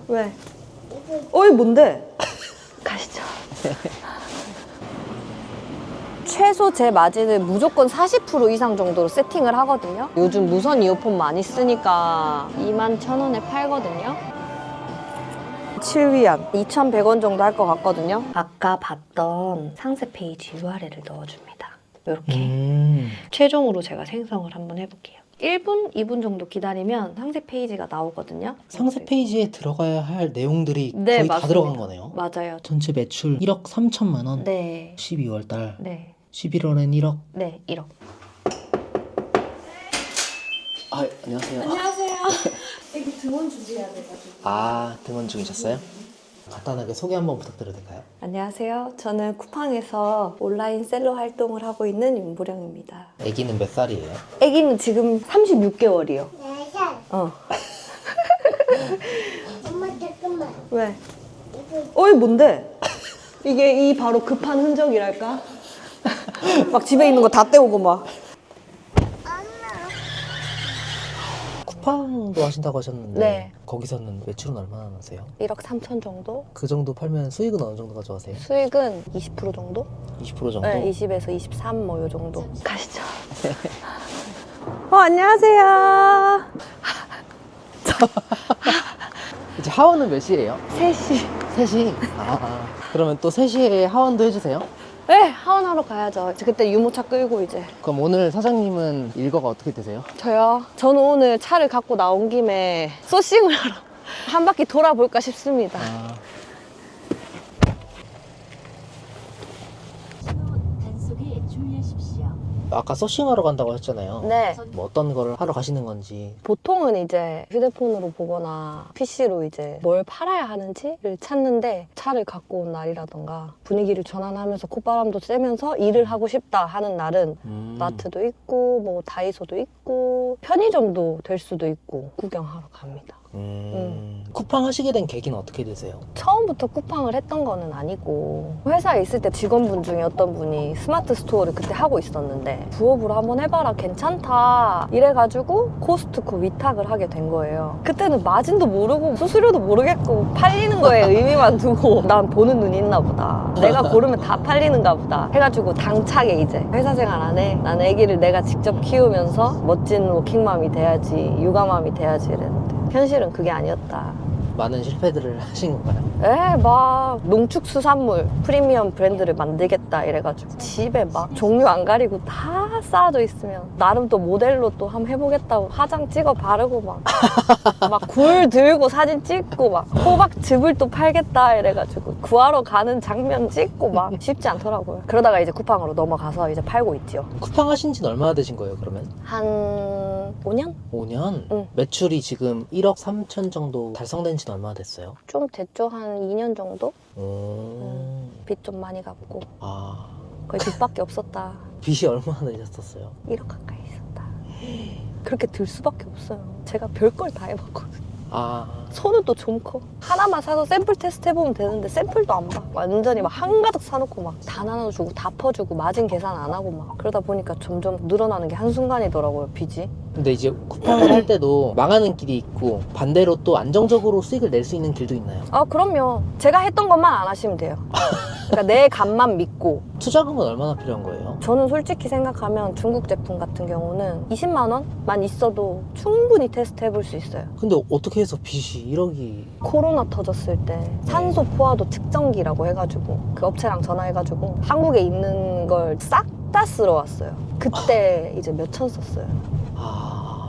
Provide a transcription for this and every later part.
왜? 어이 뭔데? 가시죠. 최소 제 마진을 무조건 40% 이상 정도로 세팅을 하거든요. 요즘 무선 이어폰 많이 쓰니까 21,000원에 팔거든요. 7위안 2,100원 정도 할 것 같거든요. 아까 봤던 상세 페이지 URL을 넣어줍니다. 이렇게 최종으로 제가 생성을 한번 해볼게요. 1분, 2분 정도 기다리면 상세 페이지가 나오거든요. 상세 페이지에 들어가야 할 내용들이 네, 거의 맞습니다. 다 들어간 거네요. 맞아요. 전체 매출 1억 3천만 원. 네. 12월 달. 네. 11월엔 1억. 네, 1억. 아, 안녕하세요. 안녕하세요. 여기 등원 준비해야 돼가지고. 아, 등원 중이셨어요? 간단하게 소개 한번 부탁드려도 될까요? 안녕하세요. 저는 쿠팡에서 온라인 셀러 활동을 하고 있는 윤보령입니다. 아기는 몇 살이에요? 아기는 지금 36개월이요. 4살. 어. 엄마 잠깐만. 왜? 어이 뭔데? 이게 이 바로 급한 흔적이랄까? 막 집에 있는 거 다 떼오고 막. 쿠팡도 하신다고 하셨는데 네. 거기서는 매출은 얼마나 나세요? 1억 3천 정도? 그 정도 팔면 수익은 어느 정도 가져가세요? 수익은 20% 정도? 20% 정도? 네, 20에서 23 뭐 요 정도. 가시죠. 안녕하세요. 이제 하원은 몇 시에요? 3시. 3시? 그러면 또 3시에 하원도 해주세요? 네, 하원하러 가야죠. 그때 유모차 끌고 이제. 그럼 오늘 사장님은 일과가 어떻게 되세요? 저요? 저는 오늘 차를 갖고 나온 김에 소싱을 하러 한 바퀴 돌아볼까 싶습니다. 단속에 주의하십시오. 아까 서싱하러 간다고 하셨잖아요. 네. 뭐 어떤 거를 하러 가시는 건지. 보통은 이제 휴대폰으로 보거나 PC로 이제 뭘 팔아야 하는지를 찾는데 차를 갖고 온 날이라던가 분위기를 전환하면서 콧바람도 쐬면서 일을 하고 싶다 하는 날은 마트도 있고 뭐 다이소도 있고 편의점도 될 수도 있고 구경하러 갑니다. 쿠팡 하시게 된 계기는 어떻게 되세요? 처음부터 쿠팡을 했던 거는 아니고 회사에 있을 때 직원분 중에 어떤 분이 스마트 스토어를 그때 하고 있었는데 부업으로 한번 해봐라 괜찮다 이래가지고 코스트코 위탁을 하게 된 거예요. 그때는 마진도 모르고 수수료도 모르겠고 팔리는 거에 의미만 두고 난 보는 눈이 있나 보다, 내가 고르면 다 팔리는가 보다 해가지고 당차게 이제 회사 생활 안 해, 난 애기를 내가 직접 키우면서 멋진 워킹맘이 돼야지, 육아맘이 돼야지 이랬는데 현실은 그게 아니었다. 많은 실패들을 하신 건가요? 막 농축수산물 프리미엄 브랜드를 만들겠다 이래가지고 집에 막 종류 안 가리고 다 쌓아져 있으면 나름 또 모델로 또 한번 해보겠다고 화장 찍어 바르고 막 굴 들고 사진 찍고 막 호박즙을 또 팔겠다 이래가지고 구하러 가는 장면 찍고 막 쉽지 않더라고요. 그러다가 이제 쿠팡으로 넘어가서 이제 팔고 있죠. 쿠팡 하신 지는 얼마나 되신 거예요, 그러면? 한 5년? 5년? 응. 매출이 지금 1억 3천 정도 달성된 지는 얼마나 됐어요? 좀 됐죠. 한 2년 정도? 오. 빚 좀 많이 갚고 아, 거의 빚밖에 없었다. 빚이 얼마나 되셨었어요? 1억 가까이 있었다. 그렇게 들 수밖에 없어요. 제가 별걸 다 해봤거든요. 손은 또 좀 커. 하나만 사서 샘플 테스트 해보면 되는데 샘플도 안 봐. 완전히 막 한가득 사놓고 막 다 나눠주고 다 퍼주고 마진 계산 안 하고 막 그러다 보니까 점점 늘어나는 게 한순간이더라고요, 빚이. 근데 이제 쿠팡을 할 때도 망하는 길이 있고 반대로 또 안정적으로 수익을 낼 수 있는 길도 있나요? 아, 그럼요. 제가 했던 것만 안 하시면 돼요. 그러니까 내 감만 믿고. 투자금은 얼마나 필요한 거예요? 저는 솔직히 생각하면 중국 제품 같은 경우는 20만 원만 있어도 충분히 테스트 해볼 수 있어요. 근데 어떻게 해서 빚이 1억이... 코로나 터졌을 때 산소 포화도 측정기라고 해가지고 그 업체랑 전화해가지고 한국에 있는 걸 싹 다 쓸어 왔어요. 그때 이제 몇천 썼어요.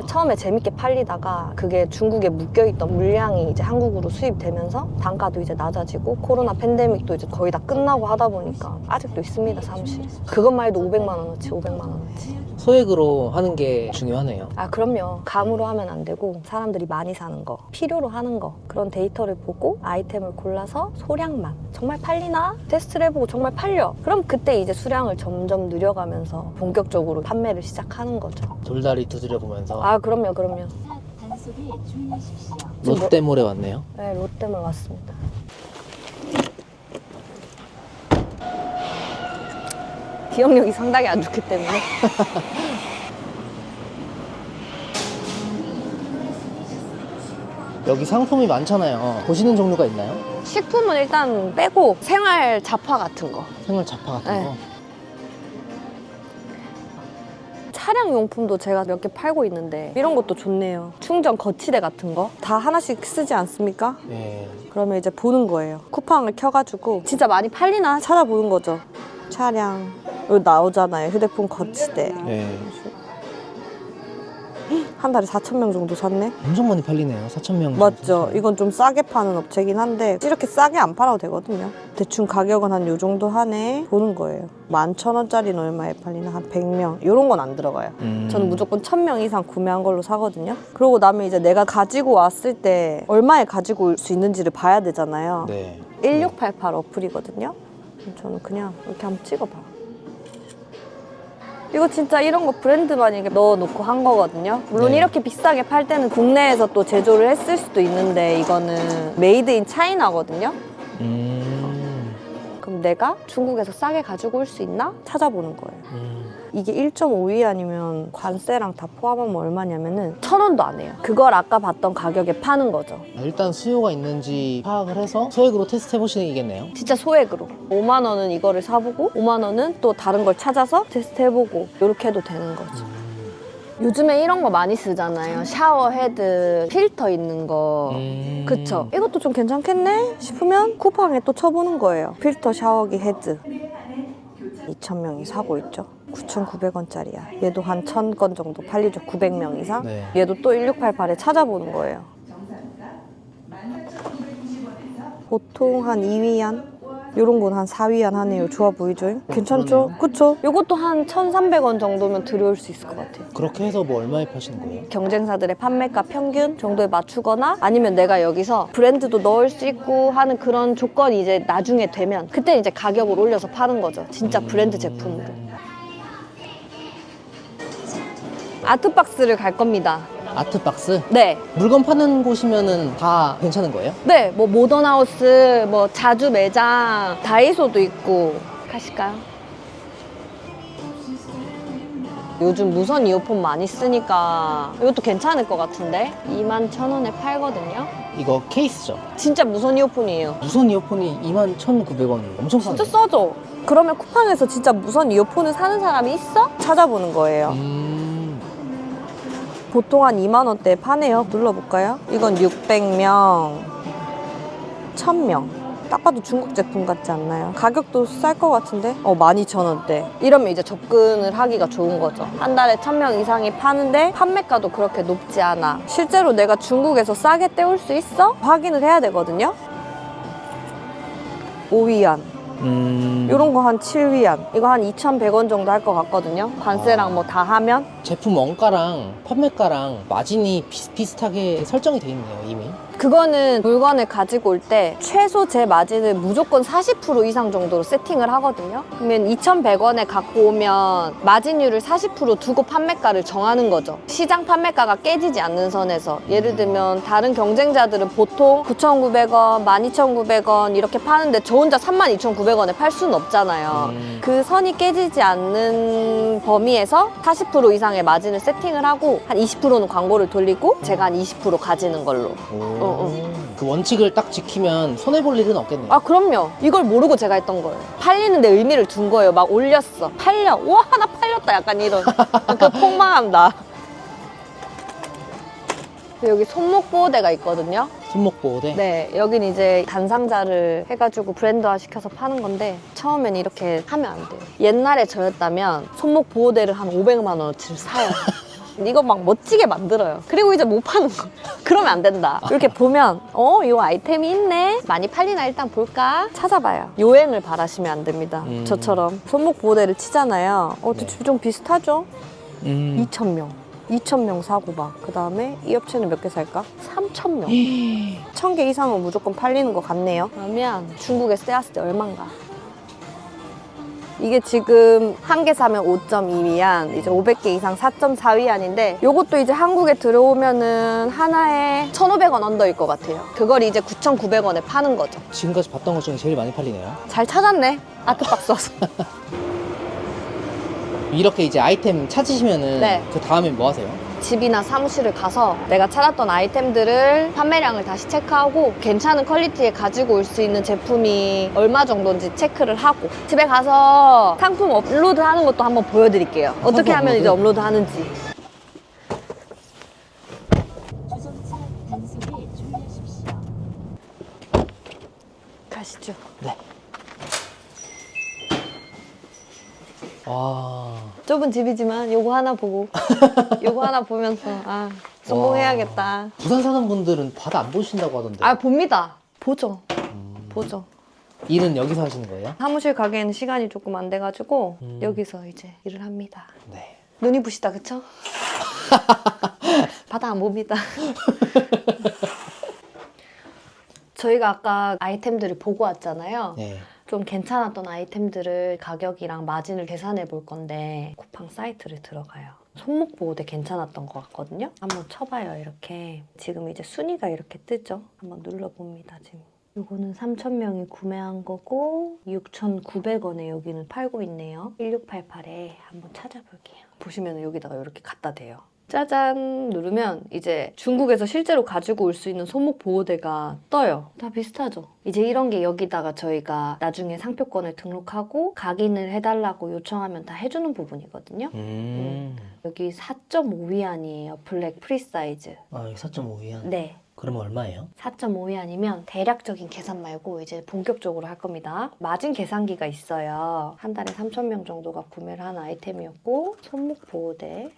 처음에 재밌게 팔리다가 그게 중국에 묶여있던 물량이 이제 한국으로 수입되면서 단가도 이제 낮아지고 코로나 팬데믹도 이제 거의 다 끝나고 하다 보니까 아직도 있습니다, 사무실. 그것만 해도 500만 원어치, 500만 원어치. 소액으로 하는 게 중요하네요. 아, 그럼요. 감으로 하면 안 되고 사람들이 많이 사는 거, 필요로 하는 거, 그런 데이터를 보고 아이템을 골라서 소량만 정말 팔리나? 테스트를 해보고 정말 팔려. 그럼 그때 이제 수량을 점점 늘려가면서 본격적으로 판매를 시작하는 거죠. 돌다리 두드려보면서. 아, 그럼요, 그럼요. 단속에 주의하십시오. 롯데몰에 왔네요. 네, 롯데몰 왔습니다. 기억력이 상당히 안 좋기 때문에. 여기 상품이 많잖아요. 보시는 종류가 있나요? 식품은 일단 빼고 생활 잡화 같은 거. 생활 잡화 같은 네. 거. 차량 용품도 제가 몇 개 팔고 있는데 이런 것도 좋네요. 충전 거치대 같은 거 다 하나씩 쓰지 않습니까? 네. 그러면 이제 보는 거예요. 쿠팡을 켜가지고 진짜 많이 팔리나 찾아보는 거죠. 차량 여기 나오잖아요. 휴대폰 거치대. 네. 한 달에 4,000명 정도 샀네. 엄청 많이 팔리네요. 4,000명. 맞죠? 이건 좀 싸게 파는 업체긴 한데 이렇게 싸게 안 팔아도 되거든요. 대충 가격은 한 요 정도 하네 보는 거예요. 11,000원짜리는 얼마에 팔리나? 한 100명 이런 건 안 들어가요. 저는 무조건 1,000명 이상 구매한 걸로 사거든요. 그러고 나면 이제 내가 가지고 왔을 때 얼마에 가지고 올 수 있는지를 봐야 되잖아요. 네. 1688 어플이거든요. 저는 그냥 이렇게 한번 찍어봐요. 이거 진짜 이런 거 브랜드만 이렇게 넣어놓고 한 거거든요. 물론 네. 이렇게 비싸게 팔 때는 국내에서 또 제조를 했을 수도 있는데 이거는 메이드 인 차이나거든요. 그럼 내가 중국에서 싸게 가지고 올 수 있나? 찾아보는 거예요. 이게 1.5위안이면 관세랑 다 포함하면 얼마냐면은 1,000원도 안 해요. 그걸 아까 봤던 가격에 파는 거죠. 일단 수요가 있는지 파악을 해서 소액으로 테스트 해보시겠네요. 진짜 소액으로 5만 원은 이거를 사보고 5만 원은 또 다른 걸 찾아서 테스트 해보고 이렇게 해도 되는 거죠. 요즘에 이런 거 많이 쓰잖아요. 샤워 헤드 필터 있는 거. 그쵸? 이것도 좀 괜찮겠네 싶으면 쿠팡에 또 쳐보는 거예요. 필터 샤워기 헤드 2,000명이 사고 있죠. 9,900원짜리야. 얘도 한 1,000건 정도 팔리죠. 900명 이상. 네. 얘도 또 1688에 찾아보는 거예요. 보통 한 2위안? 요런 건 한 4위안 하네요. 좋아 보이죠? 괜찮죠? 그쵸? 요것도 한 1,300원 정도면 들여올 수 있을 것 같아요. 그렇게 해서 뭐 얼마에 파시는 거예요? 경쟁사들의 판매가 평균 정도에 맞추거나 아니면 내가 여기서 브랜드도 넣을 수 있고 하는 그런 조건이 이제 나중에 되면 그때 이제 가격을 올려서 파는 거죠. 진짜 브랜드 제품으로. 아트박스를 갈 겁니다. 아트박스? 네. 물건 파는 곳이면은 다 괜찮은 거예요? 네, 뭐 모던하우스, 뭐 자주 매장, 다이소도 있고 가실까요? 요즘 무선 이어폰 많이 쓰니까 이것도 괜찮을 것 같은데 21,000원에 팔거든요. 이거 케이스죠? 진짜 무선 이어폰이에요. 무선 이어폰이 21,900원. 엄청 싸네. 진짜 싸죠? 그러면 쿠팡에서 진짜 무선 이어폰을 사는 사람이 있어? 찾아보는 거예요. 보통 한 2만 원대에 파네요. 눌러볼까요? 이건 600명, 1,000명. 딱 봐도 중국 제품 같지 않나요? 가격도 쌀 것 같은데? 12,000원대. 이러면 이제 접근을 하기가 좋은 거죠. 한 달에 1,000명 이상이 파는데 판매가도 그렇게 높지 않아. 실제로 내가 중국에서 싸게 떼올 수 있어? 확인을 해야 되거든요. 5위안. 이런 거 한 7위안. 이거 한 2,100원 정도 할 것 같거든요. 관세랑 뭐 다 하면. 제품 원가랑 판매가랑 마진이 비슷비슷하게 설정이 돼 있네요, 이미. 그거는 물건을 가지고 올 때 최소 제 마진을 무조건 40% 이상 정도로 세팅을 하거든요. 그러면 2,100원에 갖고 오면 마진율을 40% 두고 판매가를 정하는 거죠. 시장 판매가가 깨지지 않는 선에서. 예를 들면 다른 경쟁자들은 보통 9,900원, 12,900원 이렇게 파는데 저 혼자 32,900원에 팔 수는 없잖아요. 그 선이 깨지지 않는 범위에서 40% 이상의 마진을 세팅을 하고 한 20%는 광고를 돌리고 제가 한 20% 가지는 걸로. 그 원칙을 딱 지키면 손해볼 일은 없겠네요. 아 그럼요. 이걸 모르고 제가 했던 거예요. 팔리는데 의미를 둔 거예요. 막 올렸어. 팔려. 와 하나 팔렸다. 약간 이런 그 폭망함 나. 여기 손목 보호대가 있거든요. 손목 보호대? 네, 여긴 이제 단상자를 해가지고 브랜드화 시켜서 파는 건데 처음엔 이렇게 하면 안 돼요. 옛날에 저였다면 손목 보호대를 한 500만 원어치를 사요. 이거 막 멋지게 만들어요. 그리고 이제 못 파는 거. 그러면 안 된다. 이렇게 보면 이 아이템이 있네. 많이 팔리나 일단 볼까? 찾아봐요. 요행을 바라시면 안 됩니다. 저처럼 손목 보호대를 치잖아요. 대충 좀 비슷하죠? 2,000명. 2,000명 사고 봐. 그 다음에 이 업체는 몇 개 살까? 3,000명. 1,000개 이상은 무조건 팔리는 것 같네요. 그러면 중국에서 떼었을 때 얼만가? 이게 지금 한 개 사면 5.2위안, 이제 500개 이상 4.4위안인데 요것도 이제 한국에 들어오면은 하나에 1,500원 언더일 것 같아요. 그걸 이제 9,900원에 파는 거죠. 지금까지 봤던 것 중에 제일 많이 팔리네요. 잘 찾았네. 아트박스 와서. 이렇게 이제 아이템 찾으시면은 네. 그 다음에 뭐 하세요? 집이나 사무실을 가서 내가 찾았던 아이템들을 판매량을 다시 체크하고 괜찮은 퀄리티에 가지고 올 수 있는 제품이 얼마 정도인지 체크를 하고 집에 가서 상품 업로드 하는 것도 한번 보여드릴게요. 어떻게 하면 이제 업로드 하는지. 주정차 단속에 주의하십시오. 가시죠. 네. 와. 좁은 집이지만 요거 하나 보고 요거 하나 보면서 성공해야겠다. 부산 사는 분들은 바다 안 보신다고 하던데. 봅니다. 보죠. 보죠. 일은 여기서 하시는 거예요? 사무실 가기에는 시간이 조금 안 돼가지고 음. 여기서 이제 일을 합니다. 네. 눈이 부시다, 그쵸? 바다 안 봅니다. 저희가 아까 아이템들을 보고 왔잖아요. 네. 좀 괜찮았던 아이템들을 가격이랑 마진을 계산해 볼 건데 쿠팡 사이트를 들어가요. 손목 보호대 괜찮았던 것 같거든요. 한번 쳐봐요, 이렇게. 지금 이제 순위가 이렇게 뜨죠? 한번 눌러봅니다, 지금. 요거는 3,000명이 구매한 거고 6,900원에 여기는 팔고 있네요. 1688에 한번 찾아볼게요. 보시면 여기다가 이렇게 갖다 대요. 짜잔 누르면 이제 중국에서 실제로 가지고 올 수 있는 손목 보호대가 떠요. 다 비슷하죠? 이제 이런 게 여기다가 저희가 나중에 상표권을 등록하고 각인을 해달라고 요청하면 다 해주는 부분이거든요. 여기 4.5위안이에요. 블랙 프리사이즈. 아, 여기 4.5위안? 네. 그러면 얼마예요? 4.5위안이면 대략적인 계산 말고 이제 본격적으로 할 겁니다. 마진 계산기가 있어요. 한 달에 3,000명 정도가 구매를 한 아이템이었고 손목 보호대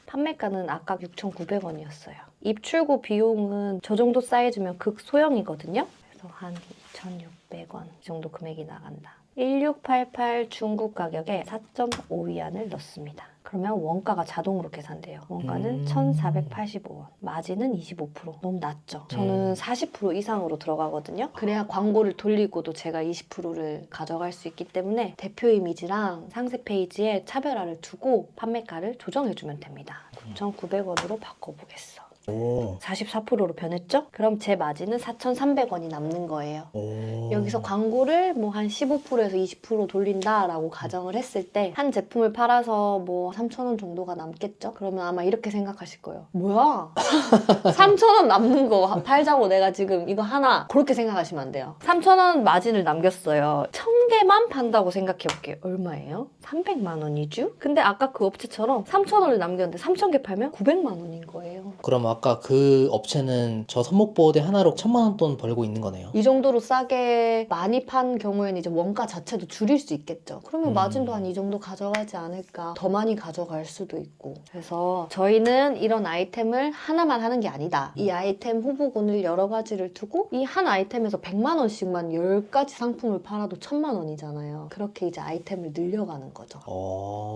판매가는 아까 6,900원이었어요. 입출고 비용은 저 정도 사이즈면 극소형이거든요. 그래서 한 2,600원 이 정도 금액이 나간다. 1688 중국 가격에 4.5위안을 넣습니다. 그러면 원가가 자동으로 계산돼요. 원가는 1,485원. 마진은 25%. 너무 낮죠? 저는 40% 이상으로 들어가거든요. 그래야 광고를 돌리고도 제가 20%를 가져갈 수 있기 때문에 대표 이미지랑 상세 페이지에 차별화를 두고 판매가를 조정해주면 됩니다. 9,900원으로 바꿔보겠어. 오. 44%로 변했죠? 그럼 제 마진은 4,300원이 남는 거예요. 오. 여기서 광고를 뭐 한 15%에서 20% 돌린다라고 가정을 했을 때 한 제품을 팔아서 뭐 3,000원 정도가 남겠죠? 그러면 아마 이렇게 생각하실 거예요. 뭐야? 3,000원 남는 거 팔자고 내가 지금 이거 하나 그렇게 생각하시면 안 돼요. 3,000원 마진을 남겼어요. 1,000개만 판다고 생각해 볼게요. 얼마예요? 300만 원이죠? 근데 아까 그 업체처럼 3,000원을 남겼는데 3,000개 팔면 900만 원인 거예요. 그럼 아까 그 업체는 저 손목보호대 하나로 1,000만 원 돈 벌고 있는 거네요. 이 정도로 싸게 많이 판 경우에는 이제 원가 자체도 줄일 수 있겠죠. 그러면 마진도 한 이 정도 가져가지 않을까. 더 많이 가져갈 수도 있고. 그래서 저희는 이런 아이템을 하나만 하는 게 아니다. 이 아이템 후보군을 여러 가지를 두고 이 한 아이템에서 100만 원씩만 10가지 상품을 팔아도 1,000만 원이잖아요. 그렇게 이제 아이템을 늘려가는 거죠.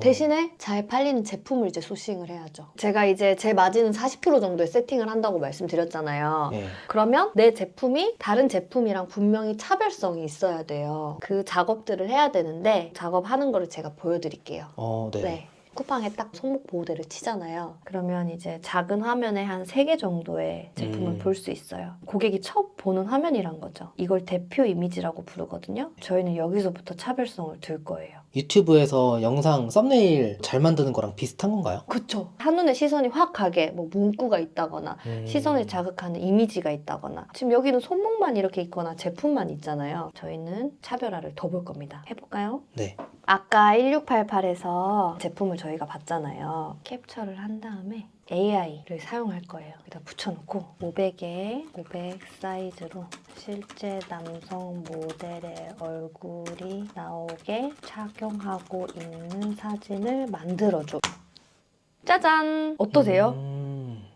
대신에 잘 팔리는 제품을 이제 소싱을 해야죠. 제가 이제 제 마진은 40% 정도의 세팅을 한다고 말씀드렸잖아요. 네. 그러면 내 제품이 다른 제품이랑 분명히 차별성이 있어야 돼요. 그 작업들을 해야 되는데 작업하는 거를 제가 보여드릴게요. 네. 네. 쿠팡에 딱 손목 보호대를 치잖아요. 그러면 이제 작은 화면에 한 3개 정도의 제품을 볼 수 있어요. 고객이 처음 보는 화면이란 거죠. 이걸 대표 이미지라고 부르거든요. 저희는 여기서부터 차별성을 둘 거예요. 유튜브에서 영상 썸네일 잘 만드는 거랑 비슷한 건가요? 그쵸. 한눈에 시선이 확 가게 뭐 문구가 있다거나 시선을 자극하는 이미지가 있다거나 지금 여기는 손목만 이렇게 있거나 제품만 있잖아요. 저희는 차별화를 더 볼 겁니다. 해볼까요? 네. 아까 1688에서 제품을 저희가 봤잖아요. 캡처를 한 다음에 AI를 사용할 거예요. 여기다 붙여놓고 500에 500 사이즈로 실제 남성 모델의 얼굴이 나오게 착용하고 있는 사진을 만들어줘. 짜잔! 어떠세요?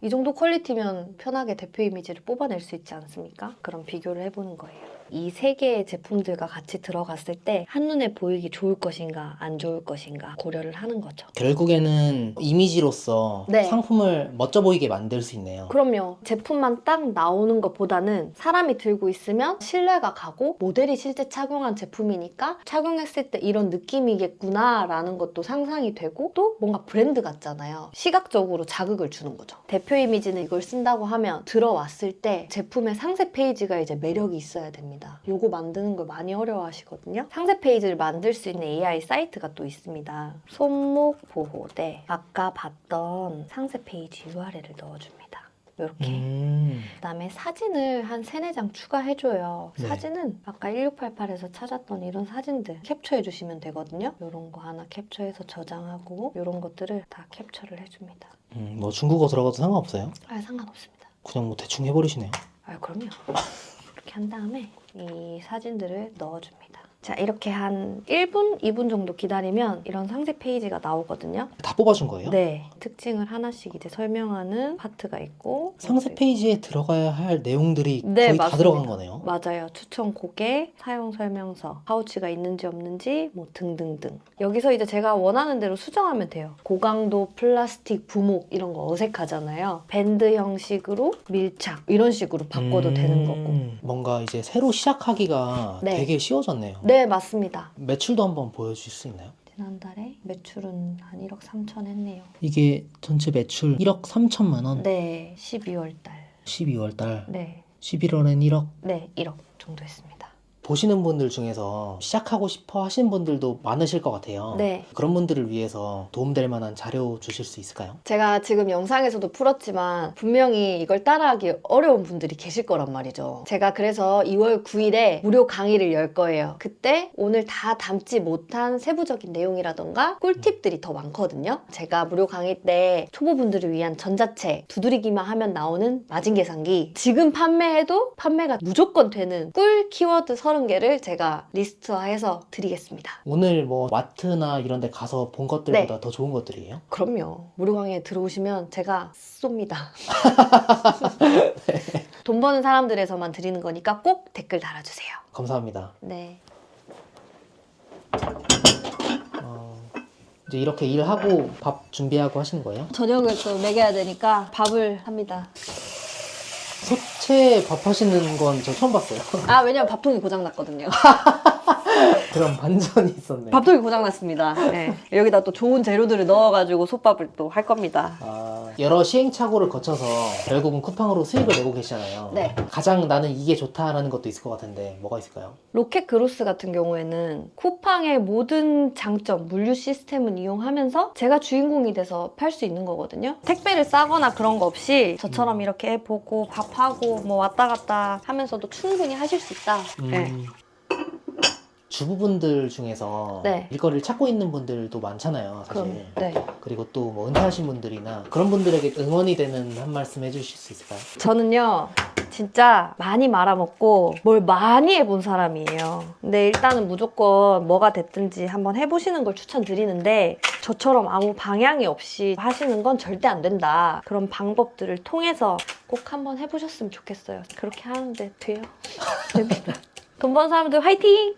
이 정도 퀄리티면 편하게 대표 이미지를 뽑아낼 수 있지 않습니까? 그럼 비교를 해보는 거예요. 이 3개의 제품들과 같이 들어갔을 때 한눈에 보이기 좋을 것인가 안 좋을 것인가 고려를 하는 거죠. 결국에는 이미지로서 네. 상품을 멋져 보이게 만들 수 있네요. 그럼요. 제품만 딱 나오는 것보다는 사람이 들고 있으면 신뢰가 가고 모델이 실제 착용한 제품이니까 착용했을 때 이런 느낌이겠구나 라는 것도 상상이 되고 또 뭔가 브랜드 같잖아요. 시각적으로 자극을 주는 거죠. 대표 이미지는 이걸 쓴다고 하면 들어왔을 때 제품의 상세 페이지가 이제 매력이 있어야 됩니다. 있습니다. 요거 만드는 걸 많이 어려워하시거든요. 상세 페이지를 만들 수 있는 AI 사이트가 또 있습니다. 손목 보호대, 아까 봤던 상세 페이지 URL을 넣어줍니다. 이렇게. 그다음에 사진을 한 3-4장 추가해줘요. 네. 사진은 아까 1688에서 찾았던 이런 사진들 캡처해주시면 되거든요. 이런 거 하나 캡처해서 저장하고 이런 것들을 다 캡처를 해줍니다. 뭐 중국어 들어가도 상관없어요? 아, 상관없습니다. 그냥 뭐 대충 해버리시네요. 아, 그럼요. 이렇게 한 다음에 이 사진들을 넣어줍니다. 자, 이렇게 한 1분, 2분 정도 기다리면 이런 상세 페이지가 나오거든요. 다 뽑아준 거예요? 네. 특징을 하나씩 이제 설명하는 파트가 있고 상세 페이지에 들어가야 할 내용들이 네, 거의 다 맞습니다. 들어간 거네요. 맞아요. 추천 고객, 사용 설명서, 파우치가 있는지 없는지 뭐 등등등. 여기서 이제 제가 원하는 대로 수정하면 돼요. 고강도 플라스틱 부목 이런 거 어색하잖아요. 밴드 형식으로 밀착 이런 식으로 바꿔도 되는 거고. 뭔가 이제 새로 시작하기가 네. 되게 쉬워졌네요. 네, 맞습니다. 매출도 한번 보여주실 수 있나요? 지난달에 매출은 한 1억 3천 했네요. 이게 전체 매출 1억 3천만 원. 네, 12월 달. 12월 달. 네, 11월엔 1억. 네, 1억 정도 했습니다. 보시는 분들 중에서 시작하고 싶어 하시는 분들도 많으실 것 같아요. 네. 그런 분들을 위해서 도움될 만한 자료 주실 수 있을까요? 제가 지금 영상에서도 풀었지만 분명히 이걸 따라하기 어려운 분들이 계실 거란 말이죠. 제가 그래서 2월 9일에 무료 강의를 열 거예요. 그때 오늘 다 담지 못한 세부적인 내용이라던가 꿀팁들이 더 많거든요. 제가 무료 강의 때 초보분들을 위한 전자책 두드리기만 하면 나오는 마진 계산기, 지금 판매해도 판매가 무조건 되는 꿀 키워드 30개를 제가 리스트화해서 드리겠습니다. 오늘 뭐 와트나 이런 데 가서 본 것들보다 더 좋은 것들이에요? 그럼요. 무료 강의에 들어오시면 제가 쏩니다. 돈 버는 사람들에서만 드리는 거니까 꼭 댓글 달아주세요. 감사합니다. 네. 이제 이렇게 일하고 밥 준비하고 하시는 거예요? 저녁을 또 먹여야 되니까 밥을 합니다. 소채 밥 하시는 건 저 처음 봤어요. 아, 왜냐면 밥통이 고장났거든요. 그런 반전이 있었네요. 밥통이 고장났습니다. 네. 여기다 또 좋은 재료들을 넣어가지고 솥밥을 또 할 겁니다. 여러 시행착오를 거쳐서 결국은 쿠팡으로 수익을 내고 계시잖아요. 네. 가장 나는 이게 좋다라는 것도 있을 것 같은데 뭐가 있을까요? 로켓 그로스 같은 경우에는 쿠팡의 모든 장점, 물류 시스템을 이용하면서 제가 주인공이 돼서 팔 수 있는 거거든요. 택배를 싸거나 그런 거 없이 저처럼 이렇게 애 보고 밥하고 뭐 왔다 갔다 하면서도 충분히 하실 수 있다. 네. 주부분들 중에서 네. 일거리를 찾고 있는 분들도 많잖아요, 사실. 그럼, 네. 그리고 또 뭐 은퇴하신 분들이나 그런 분들에게 응원이 되는 한 말씀 해주실 수 있을까요? 저는요, 진짜 많이 말아먹고 뭘 많이 해본 사람이에요. 근데 일단은 무조건 뭐가 됐든지 한번 해보시는 걸 추천드리는데 저처럼 아무 방향이 없이 하시는 건 절대 안 된다. 그런 방법들을 통해서 꼭 한번 해보셨으면 좋겠어요. 그렇게 하는데 돼요. 됩니다. 돈 버는 사람들 화이팅!